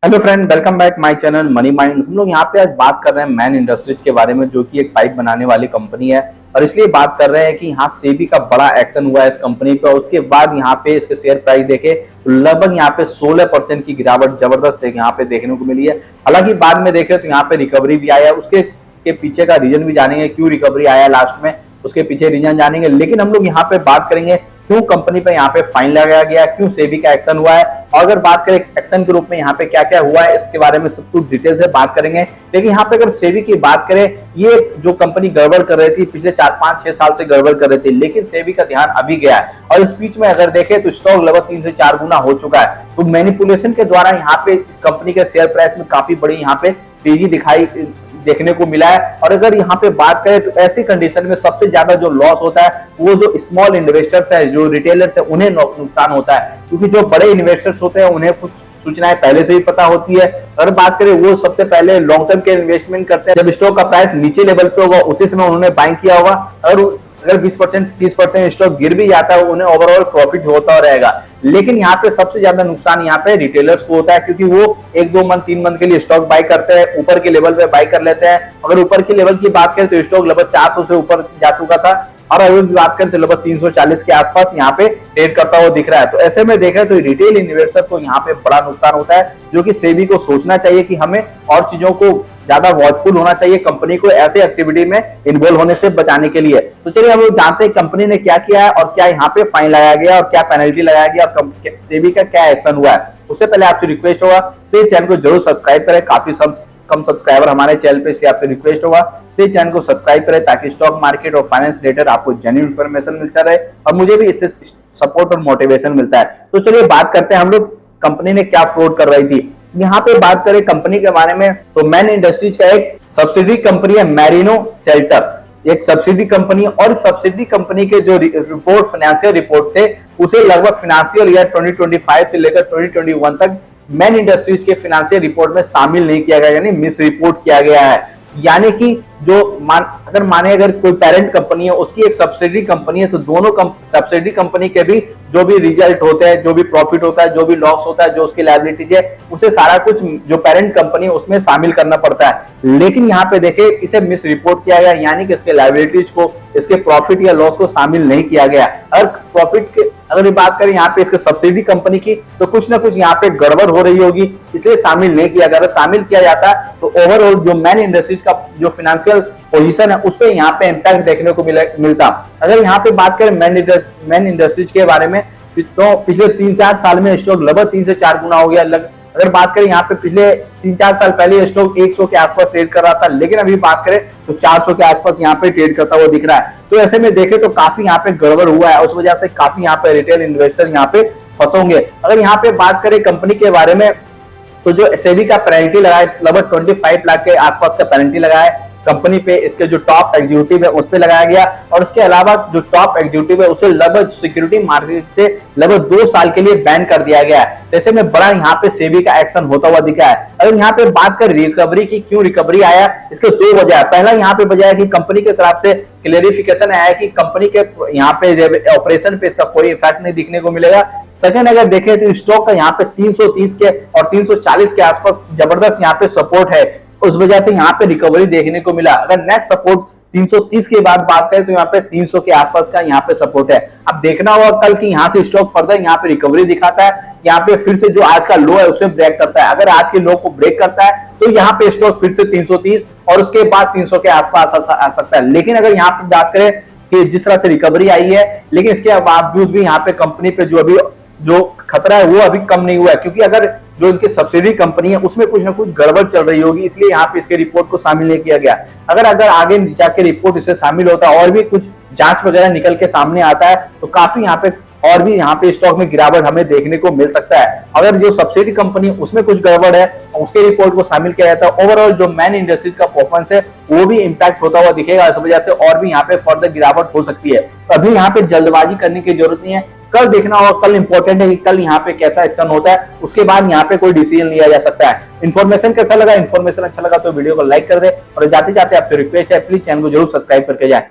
Hello friend, welcome back my channel money mind. हम लोग यहाँ पे आज बात कर रहे हैं मैन इंडस्ट्रीज के बारे में, जो कि एक पाइप बनाने वाली कंपनी है। और इसलिए बात कर रहे हैं कि यहाँ सेबी का बड़ा एक्शन हुआ है इस कंपनी पे, और उसके बाद यहाँ पे इसके शेयर प्राइस देखे तो लगभग यहाँ पे 16% की गिरावट जबरदस्त है यहाँ पे देखने को मिली है। हालांकि बाद में देखे तो यहाँ पे रिकवरी भी आया है, उसके पीछे का रीजन भी जानेंगे, क्यों रिकवरी आया लास्ट में उसके पीछे रीजन जानेंगे। लेकिन हम लोग यहाँ पे बात करेंगे क्यों कंपनी पे यहाँ पे फाइन लगाया गया, क्यों सेबी का एक्शन हुआ है, और अगर बात करें एक्शन के रूप में यहाँ पे क्या क्या हुआ है इसके बारे में सब कुछ डिटेल से बात करेंगे। लेकिन यहाँ पे अगर सेबी की बात करें, ये जो कंपनी गड़बड़ कर रही थी पिछले 4-5-6 साल से गड़बड़ कर रही थी, लेकिन सेबी का ध्यान अभी गया है और इस बीच में अगर देखें तो स्टॉक लगभग 3 से 4 गुना हो चुका है। तो मैनिपुलेशन के द्वारा यहाँ पे इस कंपनी के शेयर प्राइस में काफी बड़ी यहाँ पे तेजी दिखाई देखने को मिला है। और अगर यहाँ पे बात करें तो ऐसी कंडीशन में सबसे ज्यादा जो लॉस होता है वो जो स्मॉल इन्वेस्टर्स है, जो रिटेलर्स है, उन्हें नुकसान होता है, क्योंकि जो बड़े इन्वेस्टर्स होते हैं उन्हें कुछ सूचनाएं पहले से ही पता होती है। अगर बात करें वो सबसे पहले लॉन्ग टर्म के इन्वेस्टमेंट करते हैं, जब स्टॉक का प्राइस नीचे लेवल पे होगा उसी समय उन्होंने बाइंग किया होगा। अगर 20% 30% स्टॉक गिर भी जाता है उन्हें ओवरऑल प्रॉफिट होता रहेगा। लेकिन यहाँ पे सबसे ज्यादा नुकसान यहाँ पे रिटेलर्स को होता है, क्योंकि वो 1-2 मंथ 3 मंथ के लिए स्टॉक बाय करते हैं, ऊपर के लेवल पे बाय कर लेते हैं। अगर ऊपर के लेवल की बात करें तो स्टॉक लगभग 400 से ऊपर जा चुका था, और अगर बात करें तो लगभग 340 के आसपास यहाँ पे ट्रेड करता हुआ दिख रहा है। तो ऐसे में देखें तो रिटेल इन्वेस्टर को यहाँ पे बड़ा नुकसान होता है, जो कि सेबी को सोचना चाहिए कि हमें और चीजों को ज्यादा वॉचफुल होना चाहिए, कंपनी को ऐसे एक्टिविटी में इन्वॉल्व होने से बचाने के लिए। तो चलिए हम लोग जानते हैं कंपनी ने क्या किया है और क्या यहाँ पे फाइन लगाया गया और क्या पेनल्टी लगाया गया और सेबी का क्या एक्शन हुआ है। उससे पहले आपसे रिक्वेस्ट होगा प्लीज चैनल को जरूर सब्सक्राइब करें, काफी कम सब्सक्राइबर हमारे चैनल पे, इसलिए आपसे रिक्वेस्ट होगा प्लीज चैनल को सब्सक्राइब करें, ताकि स्टॉक मार्केट और फाइनेंस रिलेटेड आपको जेन्युइन इन्फॉर्मेशन मिलता रहे और मुझे भी इससे सपोर्ट और मोटिवेशन मिलता है। तो चलिए बात करते हैं हम लोग कंपनी ने क्या फ्रॉड कर रही थी। यहाँ पे बात करें कंपनी के बारे में तो मैन इंडस्ट्रीज का एक सब्सिडी कंपनी है मैरिनो शेल्टर, एक सब्सिडी कंपनी, और सब्सिडी कंपनी के जो रिपोर्ट फाइनेंशियल रिपोर्ट थे उसे लगभग फाइनेंशियल ईयर 2025 से लेकर 2021 तक मैन इंडस्ट्रीज के फाइनेंशियल रिपोर्ट में शामिल नहीं किया गया, यानी मिस रिपोर्ट किया गया है। यानी कि जो अगर कोई पेरेंट कंपनी है उसकी एक सब्सिडी कंपनी है, तो दोनों सब्सिडी कंपनी के भी जो भी रिजल्ट होते हैं, जो भी प्रॉफिट होता है, जो भी लॉस होता है, जो उसकी लायबिलिटीज है, उसे सारा कुछ जो पेरेंट कंपनी है उसमें शामिल करना पड़ता है। लेकिन यहाँ पे देखे इसे मिस रिपोर्ट किया गया, यानी कि इसके लायबिलिटीज को, इसके प्रॉफिट या लॉस को शामिल नहीं किया गया। अगर बात करें यहाँ पे इसके सब्सिडी कंपनी की, तो कुछ ना कुछ यहाँ पे गड़बड़ हो रही होगी, इसलिए शामिल नहीं किया गया। अगर शामिल किया जाता तो ओवरऑल जो मैन इंडस्ट्रीज का जो फाइनेंशियल पोजीशन है उस पर यहाँ पे इंपैक्ट देखने को मिलता। अगर यहाँ पे बात करें मैन इंडस्ट्रीज के बारे में, तो पिछले 3-4 साल में स्टॉक लगभग 3 से 4 गुना हो गया। अगर बात करें यहाँ पे पिछले 3-4 साल पहले स्टॉक 100 के आसपास ट्रेड कर रहा था, लेकिन अभी बात करें तो 400 के आसपास यहाँ पे ट्रेड करता हुआ दिख रहा है। तो ऐसे में देखें तो काफी यहाँ पे गड़बड़ हुआ है, उस वजह से काफी यहाँ पे रिटेल इन्वेस्टर यहाँ पे फंसोगे। अगर यहाँ पे बात करें कंपनी के बारे में, तो जो सेबी का पेनल्टी लगाए लगभग 25 लाख के आसपास का पेनल्टी लगाया है कंपनी पे, इसके जो टॉप एग्जीक्यूटिव है उस पे लगाया गया, और इसके अलावा जो टॉप एग्जीक्यूटिव है उसे लगभग सिक्योरिटी मार्केट से लगभग 2 साल के लिए बैन कर दिया गया है। जैसे में बड़ा यहाँ पे सेबी का एक्शन होता हुआ दिखा है। अगर यहाँ पे बात कर रिकवरी की, क्यों रिकवरी आया, इसके 2 वजह है। पहला यहाँ पे वजह है कि कंपनी की तरफ से क्लेरिफिकेशन आया कि कंपनी के यहाँ पे ऑपरेशन पे इसका कोई इफेक्ट नहीं दिखने को मिलेगा। सेकंड अगर देखें तो स्टॉक का यहाँ पे 330 के और 340 के आसपास जबरदस्त यहाँ पे सपोर्ट है, उस वजह से यहाँ पे रिकवरी देखने को मिला। अगर नेक्स्ट सपोर्ट 330 के बाद बात करें तो यहाँ पे 300 के आसपास का यहाँ पे सपोर्ट है। अब देखना होगा कल की यहाँ से स्टॉक फर्दर यहाँ पे रिकवरी दिखाता है, यहाँ पे फिर से जो आज का लो है उसे ब्रेक करता है। अगर आज के लो को ब्रेक करता है तो यहाँ पे स्टॉक फिर से 330 और उसके बाद 300 के आसपास आ सकता है। लेकिन अगर यहाँ पे बात करें कि जिस तरह से रिकवरी आई है, लेकिन इसके बावजूद भी यहाँ पे कंपनी पे जो खतरा है वो अभी कम नहीं हुआ है, क्योंकि अगर जो इनकी सब्सिडी कंपनी है उसमें कुछ ना कुछ गड़बड़ चल रही होगी, इसलिए यहाँ पे इसके रिपोर्ट को शामिल नहीं किया गया। अगर आगे जाके रिपोर्ट इससे शामिल होता है और भी कुछ जांच वगैरह निकल के सामने आता है तो काफी यहाँ पे और भी यहाँ पे स्टॉक में गिरावट हमें देखने को मिल सकता है। अगर जो सब्सिडी कंपनी उसमें कुछ गड़बड़ है उसके रिपोर्ट को शामिल किया जाता है, ओवरऑल जो मैन इंडस्ट्रीज का परफॉर्मेंस है वो भी इंपैक्ट होता हुआ दिखेगा। इस वजह से और भी यहाँ पे फर्दर गिरावट हो सकती है। तो अभी यहाँ पे जल्दबाजी करने की जरूरत नहीं है, कल देखना होगा, कल इंपॉर्टेंट है कि कल यहाँ पे कैसा एक्शन होता है, उसके बाद यहाँ पे कोई डिसीजन लिया जा सकता है। इन्फॉर्मेशन कैसा लगा, इन्फॉर्मेशन अच्छा लगा तो वीडियो को लाइक कर दे, और जाते जाते आपसे रिक्वेस्ट है प्लीज चैनल को जरूर सब्सक्राइब करके जाए।